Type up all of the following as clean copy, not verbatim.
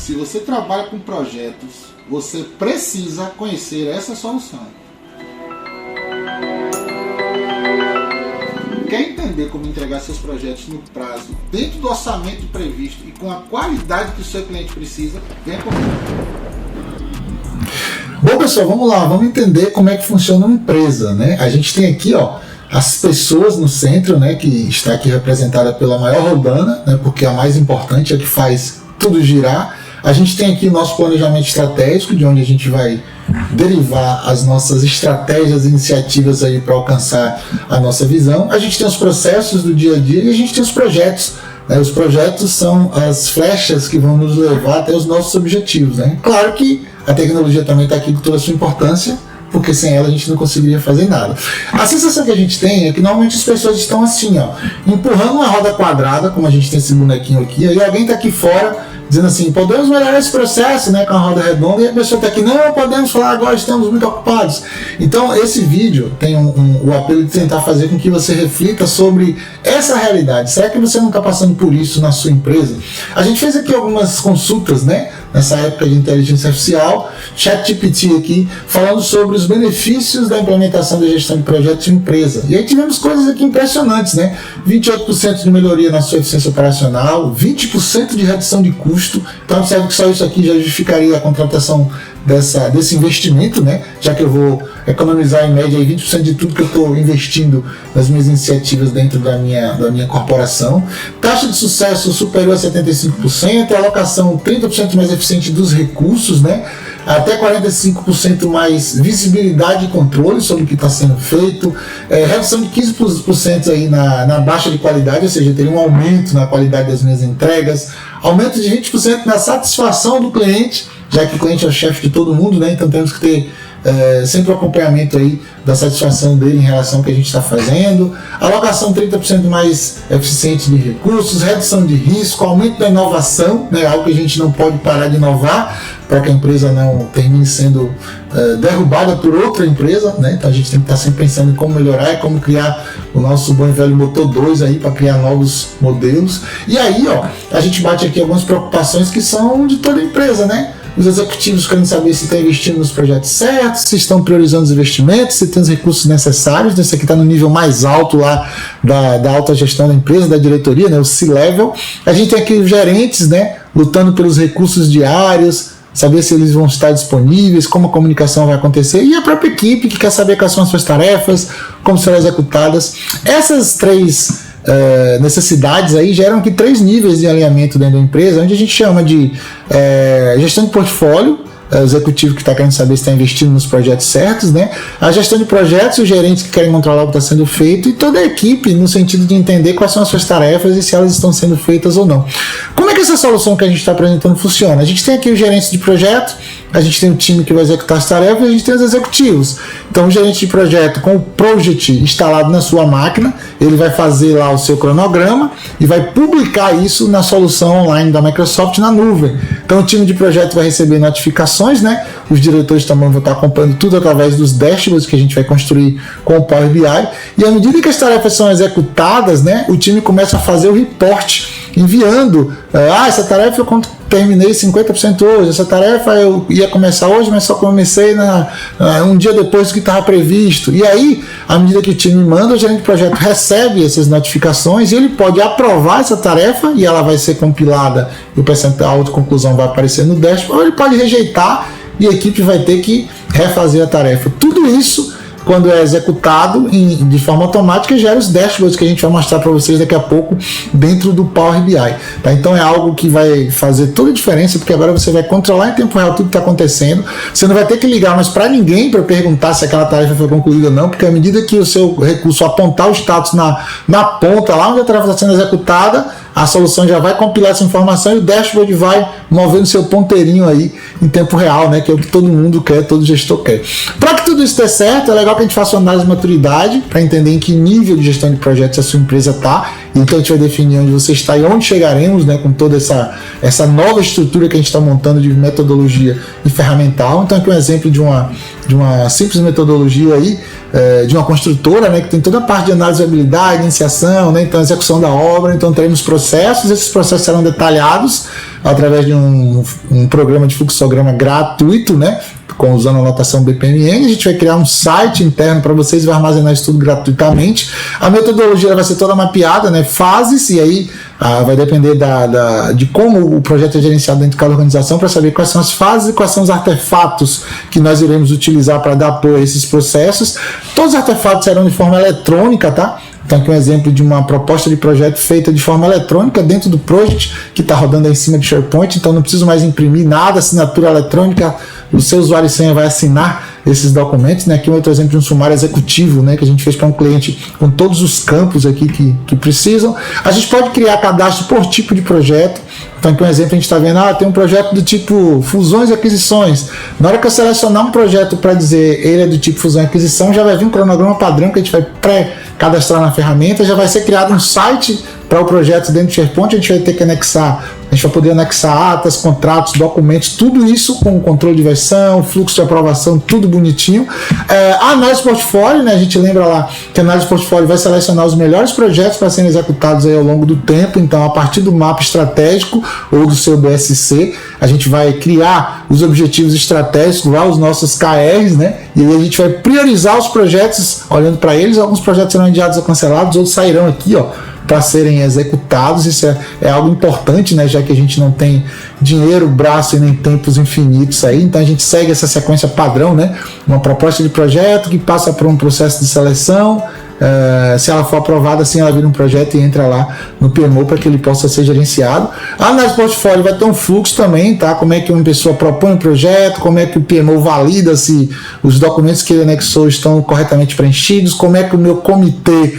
Se você trabalha com projetos, você precisa conhecer essa solução. Quer entender como entregar seus projetos no prazo, dentro do orçamento previsto e com a qualidade que o seu cliente precisa? Venha comigo. Bom, pessoal, vamos lá, vamos entender como é que funciona uma empresa, né? A gente tem aqui, as pessoas no centro, né, que está aqui representada pela maior Rodana, né, porque a mais importante é a que faz tudo girar. A gente tem aqui o nosso planejamento estratégico, de onde a gente vai derivar as nossas estratégias e iniciativas aí para alcançar a nossa visão. A gente tem os processos do dia a dia e a gente tem os projetos. Os projetos são as flechas que vão nos levar até os nossos objetivos, né? Claro que a tecnologia também está aqui com toda a sua importância, porque sem ela a gente não conseguiria fazer nada. A sensação que a gente tem é que normalmente as pessoas estão assim, empurrando uma roda quadrada, como a gente tem esse bonequinho aqui, aí alguém está aqui fora dizendo assim, podemos melhorar esse processo, né, com a roda redonda, e a pessoa está aqui, não podemos falar agora, estamos muito ocupados. Então esse vídeo tem o apelo de tentar fazer com que você reflita sobre essa realidade. Será que você não está passando por isso na sua empresa? A gente fez aqui algumas consultas, né, nessa época de inteligência artificial, ChatGPT aqui, falando sobre os benefícios da implementação da gestão de projetos de empresa. E aí tivemos coisas aqui impressionantes, né? 28% de melhoria na sua eficiência operacional, 20% de redução de custo. Então observe que só isso aqui já justificaria a contratação desse investimento, né? Já que eu vou economizar em média 20% de tudo que eu estou investindo nas minhas iniciativas dentro da minha corporação. Taxa de sucesso superior a 75%, alocação 30% mais eficiente dos recursos, né? Até 45% mais visibilidade e controle sobre o que está sendo feito, redução de 15% aí na baixa de qualidade, ou seja, teria um aumento na qualidade das minhas entregas, aumento de 20% na satisfação do cliente, já que o cliente é o chefe de todo mundo, né? Então temos que ter sempre o acompanhamento aí da satisfação dele em relação ao que a gente está fazendo, alocação 30% mais eficiente de recursos, redução de risco, aumento da inovação, né? Algo que a gente não pode parar de inovar para que a empresa não termine sendo derrubada por outra empresa, né? Então a gente tem que estar sempre pensando em como melhorar e como criar o nosso bom e velho motor 2 aí para criar novos modelos. E aí, a gente bate aqui algumas preocupações que são de toda empresa, né? Os executivos querem saber se estão investindo nos projetos certos, se estão priorizando os investimentos, se tem os recursos necessários. Esse aqui está no nível mais alto lá da alta gestão da empresa, da diretoria, né, o C-Level. A gente tem aqui os gerentes, né, lutando pelos recursos diários, saber se eles vão estar disponíveis, como a comunicação vai acontecer, e a própria equipe que quer saber quais são as suas tarefas, como serão executadas. Essas três necessidades aí geram aqui 3 níveis de alinhamento dentro da empresa, onde a gente chama de gestão de portfólio, o executivo que está querendo saber se está investindo nos projetos certos, né? A gestão de projetos, os gerentes que querem controlar o que está sendo feito, e toda a equipe no sentido de entender quais são as suas tarefas e se elas estão sendo feitas ou não. Como é que essa solução que a gente está apresentando funciona? A gente tem aqui os gerentes de projeto, a gente tem o time que vai executar as tarefas e a gente tem os executivos. Então o gerente de projeto com o Project instalado na sua máquina, ele vai fazer lá o seu cronograma e vai publicar isso na solução online da Microsoft na nuvem. Então o time de projeto vai receber notificações, né? Os diretores também vão estar acompanhando tudo através dos dashboards que a gente vai construir com o Power BI. E à medida que as tarefas são executadas, né, o time começa a fazer o report, enviando, essa tarefa eu terminei 50% hoje, essa tarefa eu ia começar hoje, mas só comecei um dia depois do que estava previsto. E aí, à medida que o time manda, o gerente de projeto recebe essas notificações e ele pode aprovar essa tarefa e ela vai ser compilada e o percentual de conclusão vai aparecer no dashboard, ou ele pode rejeitar e a equipe vai ter que refazer a tarefa. Tudo isso, quando é executado de forma automática, gera os dashboards que a gente vai mostrar para vocês daqui a pouco dentro do Power BI. Tá? Então é algo que vai fazer toda a diferença, porque agora você vai controlar em tempo real tudo que está acontecendo. Você não vai ter que ligar mais para ninguém para perguntar se aquela tarefa foi concluída ou não, porque à medida que o seu recurso apontar o status na ponta, lá onde a tarefa está sendo executada, a solução já vai compilar essa informação e o dashboard vai movendo seu ponteirinho aí em tempo real, né, que é o que todo mundo quer, todo gestor quer. Para que tudo isso dê certo, é legal que a gente faça uma análise de maturidade para entender em que nível de gestão de projetos a sua empresa está. Então a gente vai definir onde você está e onde chegaremos, né, com toda essa nova estrutura que a gente está montando de metodologia e ferramental. Então aqui um exemplo de uma de uma simples metodologia aí, de uma construtora, né, que tem toda a parte de análise de viabilidade, iniciação, né, então execução da obra. Então teremos processos, esses processos serão detalhados através de um programa de fluxograma gratuito, né, usando a notação BPMN. A gente vai criar um site interno para vocês e vai armazenar isso tudo gratuitamente. A metodologia vai ser toda mapeada, né, fases, e aí vai depender de como o projeto é gerenciado dentro de cada organização, para saber quais são as fases e quais são os artefatos que nós iremos utilizar para dar apoio a esses processos. Todos os artefatos serão de forma eletrônica, tá? Então aqui um exemplo de uma proposta de projeto feita de forma eletrônica dentro do project, que está rodando aí em cima de SharePoint, então não preciso mais imprimir nada, assinatura eletrônica, o seu usuário e senha vai assinar esses documentos, né? Aqui um outro exemplo de um sumário executivo, né, que a gente fez para um cliente com todos os campos aqui que precisam. A gente pode criar cadastro por tipo de projeto. Então aqui um exemplo, a gente está vendo, tem um projeto do tipo fusões e aquisições. Na hora que eu selecionar um projeto para dizer ele é do tipo fusão e aquisição, já vai vir um cronograma padrão que a gente vai pré-cadastrar na ferramenta, já vai ser criado um site para o projeto dentro do SharePoint. A gente vai ter que anexar, a gente vai poder anexar atas, contratos, documentos, tudo isso com controle de versão, fluxo de aprovação, tudo bonitinho. A análise portfólio, né, a gente lembra lá que a análise portfólio vai selecionar os melhores projetos para serem executados aí ao longo do tempo. Então, a partir do mapa estratégico ou do seu BSC, a gente vai criar os objetivos estratégicos lá, os nossos KRs, né, e aí a gente vai priorizar os projetos olhando para eles. Alguns projetos serão adiados ou cancelados, outros sairão aqui, para serem executados. Isso é algo importante, né, já que a gente não tem dinheiro, braço e nem tempos infinitos aí. Então a gente segue essa sequência padrão, né, uma proposta de projeto que passa por um processo de seleção. Se ela for aprovada, assim ela vira um projeto e entra lá no PMO para que ele possa ser gerenciado. A análise portfólio vai ter um fluxo também, tá? Como é que uma pessoa propõe um projeto, como é que o PMO valida se os documentos que ele anexou estão corretamente preenchidos, como é que o meu comitê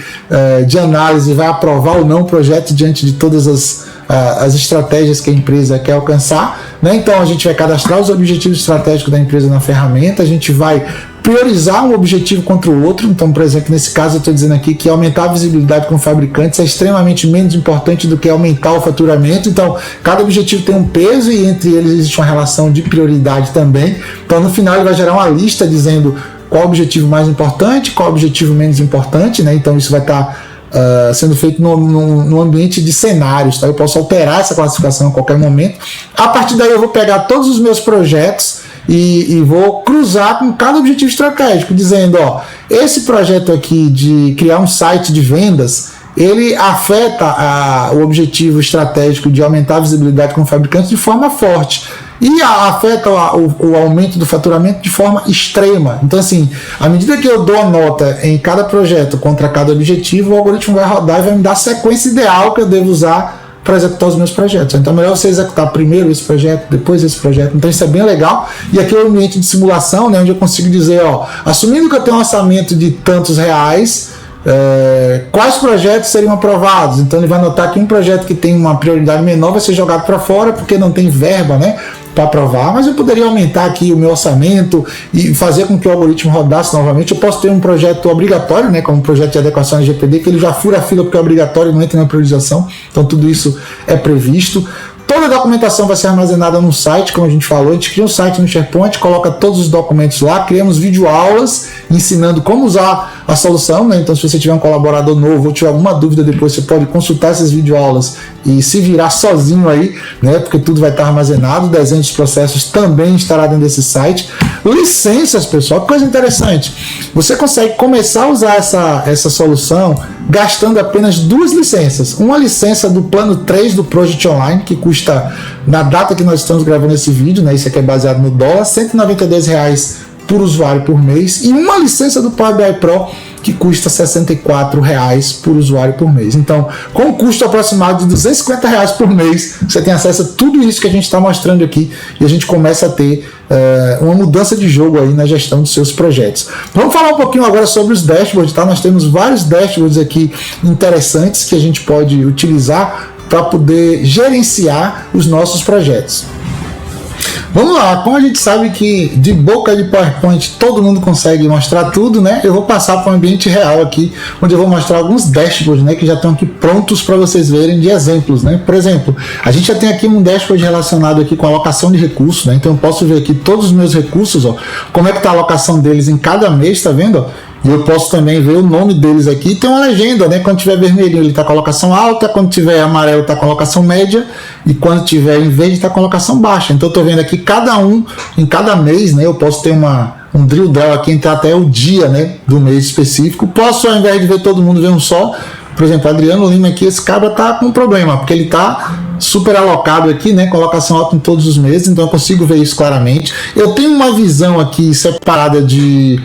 de análise vai aprovar ou não o projeto diante de todas as estratégias que a empresa quer alcançar, né? Então a gente vai cadastrar os objetivos estratégicos da empresa na ferramenta, a gente vai priorizar um objetivo contra o outro. Então, por exemplo, nesse caso eu estou dizendo aqui que aumentar a visibilidade com fabricantes é extremamente menos importante do que aumentar o faturamento. Então, cada objetivo tem um peso e entre eles existe uma relação de prioridade também. Então, no final ele vai gerar uma lista dizendo qual o objetivo mais importante, qual o objetivo menos importante, né? Então, isso vai estar sendo feito no ambiente de cenários, tá? Eu posso alterar essa classificação a qualquer momento. A partir daí eu vou pegar todos os meus projetos e vou cruzar com cada objetivo estratégico, dizendo, esse projeto aqui de criar um site de vendas, ele afeta o objetivo estratégico de aumentar a visibilidade com o fabricante de forma forte e afeta o aumento do faturamento de forma extrema. Então, assim, à medida que eu dou a nota em cada projeto contra cada objetivo, o algoritmo vai rodar e vai me dar a sequência ideal que eu devo usar para executar os meus projetos. Então é melhor você executar primeiro esse projeto, depois esse projeto. Então isso é bem legal. E aqui é o ambiente de simulação, né, onde eu consigo dizer, assumindo que eu tenho um orçamento de tantos reais, quais projetos seriam aprovados. Então ele vai notar que um projeto que tem uma prioridade menor vai ser jogado para fora porque não tem verba, né, para aprovar, mas eu poderia aumentar aqui o meu orçamento e fazer com que o algoritmo rodasse novamente. Eu posso ter um projeto obrigatório, né, como um projeto de adequação à LGPD, que ele já fura a fila porque é obrigatório e não entra na priorização. Então tudo isso é previsto. Toda a documentação vai ser armazenada no site, como a gente falou. A gente cria um site no SharePoint, coloca todos os documentos lá, criamos videoaulas ensinando como usar a solução, né? Então, se você tiver um colaborador novo ou tiver alguma dúvida depois, você pode consultar essas videoaulas e se virar sozinho aí, né? Porque tudo vai estar armazenado. O desenho dos processos também estará dentro desse site. Licenças, pessoal, que coisa interessante. Você consegue começar a usar essa solução gastando apenas 2 licenças. Uma licença do plano 3 do Project Online, que custa, na data que nós estamos gravando esse vídeo, né, isso aqui é baseado no dólar, R$ 192 por usuário por mês, e uma licença do Power BI Pro que custa R$ 64 por usuário por mês. Então, com um custo aproximado de R$ 250 por mês, você tem acesso a tudo isso que a gente está mostrando aqui e a gente começa a ter uma mudança de jogo aí na gestão dos seus projetos. Vamos falar um pouquinho agora sobre os dashboards, tá? Nós temos vários dashboards aqui interessantes que a gente pode utilizar para poder gerenciar os nossos projetos. Vamos lá, como a gente sabe que de boca de PowerPoint todo mundo consegue mostrar tudo, né? Eu vou passar para um ambiente real aqui, onde eu vou mostrar alguns dashboards, né, que já estão aqui prontos para vocês verem de exemplos, né? Por exemplo, a gente já tem aqui um dashboard relacionado aqui com a alocação de recursos, né? Então eu posso ver aqui todos os meus recursos, ó, como é que está a alocação deles em cada mês, tá vendo? Ó? E eu posso também ver o nome deles aqui. Tem uma legenda, né? Quando tiver vermelhinho ele está com a colocação alta, quando tiver amarelo está com a colocação média, e quando tiver em verde está com a colocação baixa. Então eu estou vendo aqui cada um, em cada mês, né? Eu posso ter um drill down aqui, entrar até o dia, né, do mês específico. Posso, ao invés de ver todo mundo, ver um só. Por exemplo, Adriano Lima aqui, esse cabra está com um problema, porque ele está super alocado aqui, né? Colocação alta em todos os meses, então eu consigo ver isso claramente. Eu tenho uma visão aqui separada de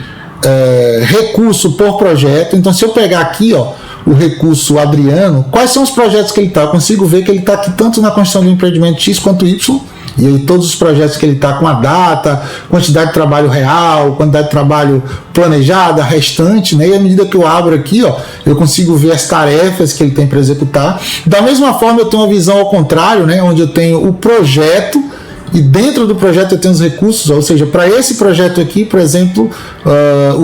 recurso por projeto. Então, se eu pegar aqui, ó, o recurso Adriano, quais são os projetos que ele está? Eu consigo ver que ele está aqui tanto na construção do empreendimento X quanto Y, e aí todos os projetos que ele está com a data, quantidade de trabalho real, quantidade de trabalho planejada, restante, né? E à medida que eu abro aqui, ó, eu consigo ver as tarefas que ele tem para executar. Da mesma forma, eu tenho uma visão ao contrário, né? Onde eu tenho o projeto, e dentro do projeto eu tenho os recursos, ou seja, para esse projeto aqui, por exemplo,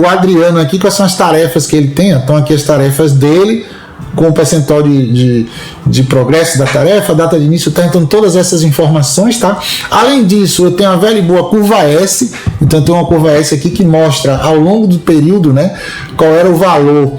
o Adriano aqui, quais são as tarefas que ele tem? Então aqui as tarefas dele, com o percentual de progresso da tarefa, data de início, tá? Então todas essas informações, tá? Além disso, eu tenho a velha e boa curva S, então eu tenho uma curva S aqui que mostra ao longo do período, né, qual era o valor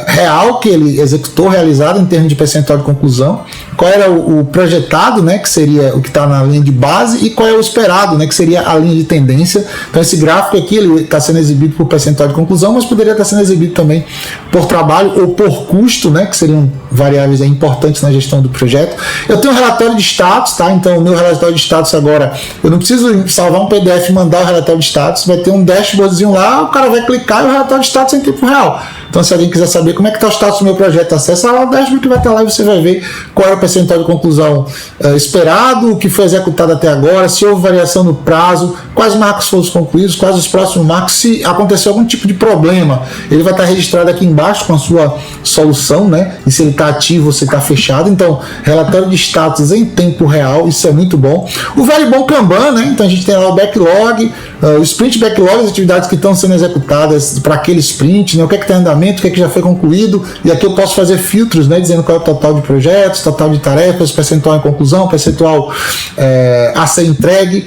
real que ele executou, realizado em termos de percentual de conclusão, qual era o projetado, né, que seria o que está na linha de base, e qual é o esperado, né, que seria a linha de tendência. Então esse gráfico aqui ele está sendo exibido por percentual de conclusão, mas poderia estar sendo exibido também por trabalho ou por custo, né, que seriam variáveis importantes na gestão do projeto. Eu tenho um relatório de status, tá? Então o meu relatório de status agora, eu não preciso salvar um PDF e mandar o relatório de status, vai ter um dashboardzinho lá, o cara vai clicar e o relatório de status é em tempo real. Então, se alguém quiser saber como é que está o status do meu projeto, acessa lá o dashboard que vai estar lá e você vai ver qual é o percentual de conclusão esperado, o que foi executado até agora, se houve variação no prazo, quais marcos foram concluídos, quais os próximos marcos, se aconteceu algum tipo de problema, ele vai estar registrado aqui embaixo com a sua solução, né? E se ele está ativo ou se está fechado. Então, relatório de status em tempo real, isso é muito bom. O velho bom Kanban, né? Então a gente tem lá o backlog, o sprint backlog, as atividades que estão sendo executadas para aquele sprint, né? O que é que está em andamento, o que é que já foi concluído, e aqui eu posso fazer filtros, né? Dizendo qual é o total de projetos, total de tarefas, percentual em conclusão, percentual a ser entregue.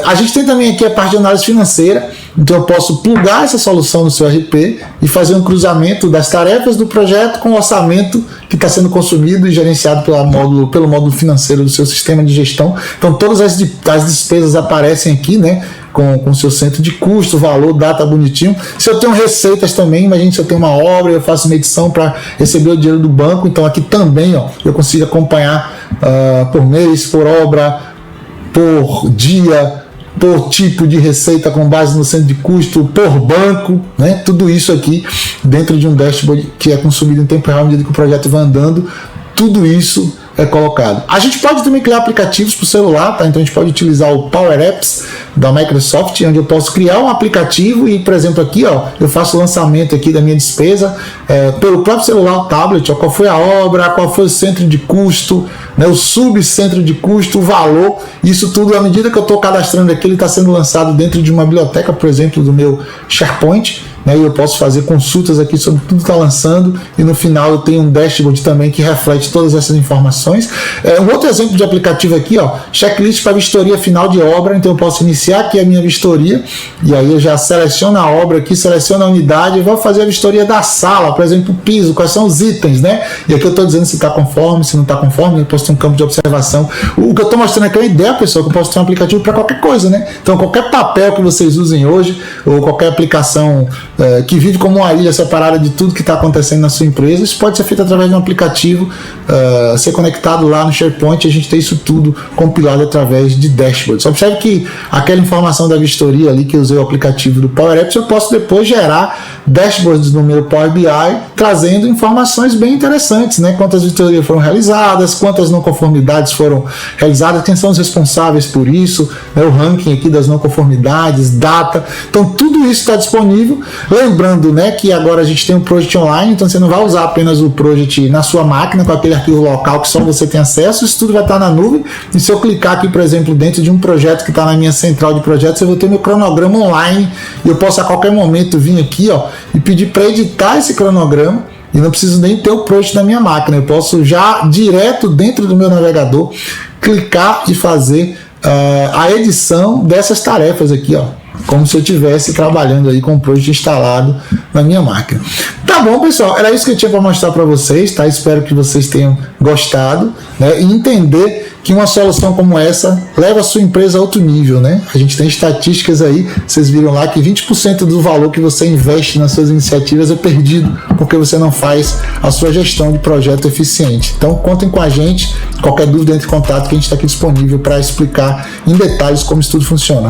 A gente tem também aqui a parte de análise financeira, então eu posso plugar essa solução no seu RP e fazer um cruzamento das tarefas do projeto com o orçamento que está sendo consumido e gerenciado pelo módulo financeiro do seu sistema de gestão. Então todas as despesas aparecem aqui, né? Com o seu centro de custo, valor, data bonitinho. Se eu tenho receitas também, imagine se eu tenho uma obra, eu faço medição para receber o dinheiro do banco, então aqui também, ó, eu consigo acompanhar por mês, por obra, por dia, por tipo de receita com base no centro de custo, por banco, né? Tudo isso aqui dentro de um dashboard que é consumido em tempo real à medida que o projeto vai andando, tudo isso é colocado. A gente pode também criar aplicativos para o celular, tá? Então a gente pode utilizar o Power Apps da Microsoft, onde eu posso criar um aplicativo e, por exemplo, aqui, ó, eu faço o lançamento aqui da minha despesa pelo próprio celular, o tablet, ó, qual foi a obra, qual foi o centro de custo, né, o subcentro de custo, o valor, isso tudo, à medida que eu estou cadastrando aqui, ele está sendo lançado dentro de uma biblioteca, por exemplo, do meu SharePoint, né, e eu posso fazer consultas aqui sobre tudo que está lançando, e no final eu tenho um dashboard também que reflete todas essas informações. Um outro exemplo de aplicativo aqui, ó, checklist para vistoria final de obra. Então eu posso iniciar aqui a minha vistoria, e aí eu já seleciono a obra aqui, seleciono a unidade e vou fazer a vistoria da sala, por exemplo, o piso, quais são os itens, né? E aqui eu estou dizendo se está conforme, se não está conforme, eu posso ter um campo de observação. O que eu estou mostrando aqui é uma ideia, pessoal, que eu posso ter um aplicativo para qualquer coisa, né? Então qualquer papel que vocês usem hoje, ou qualquer aplicação que vive como uma ilha separada de tudo que está acontecendo na sua empresa, isso pode ser feito através de um aplicativo, ser conectado lá no SharePoint, a gente tem isso tudo compilado através de dashboards. Observe que aquela informação da vistoria ali que eu usei o aplicativo do Power Apps, eu posso depois gerar dashboards no meu Power BI, trazendo informações bem interessantes, né? Quantas vistorias foram realizadas, quantas não conformidades foram realizadas, quem são os responsáveis por isso, né? O ranking aqui das não conformidades, data. Então tudo isso está disponível. Lembrando, né, que agora a gente tem um Project Online, então você não vai usar apenas o Project na sua máquina com aquele arquivo local que só você tem acesso, isso tudo vai estar na nuvem. E se eu clicar aqui, por exemplo, dentro de um projeto que está na minha central de projetos, eu vou ter meu cronograma online e eu posso a qualquer momento vir aqui, ó, e pedir para editar esse cronograma. E não preciso nem ter o Project na minha máquina, eu posso já direto dentro do meu navegador clicar e fazer a edição dessas tarefas aqui, ó, como se eu estivesse trabalhando aí com o Project instalado na minha máquina. Tá bom, pessoal, era isso que eu tinha para mostrar para vocês, tá? Espero que vocês tenham gostado, né? E entender que uma solução como essa leva a sua empresa a outro nível, né? A gente tem estatísticas aí, vocês viram lá que 20% do valor que você investe nas suas iniciativas é perdido porque você não faz a sua gestão de projeto eficiente. Então, contem com a gente, qualquer dúvida, entre em contato que a gente está aqui disponível para explicar em detalhes como isso tudo funciona.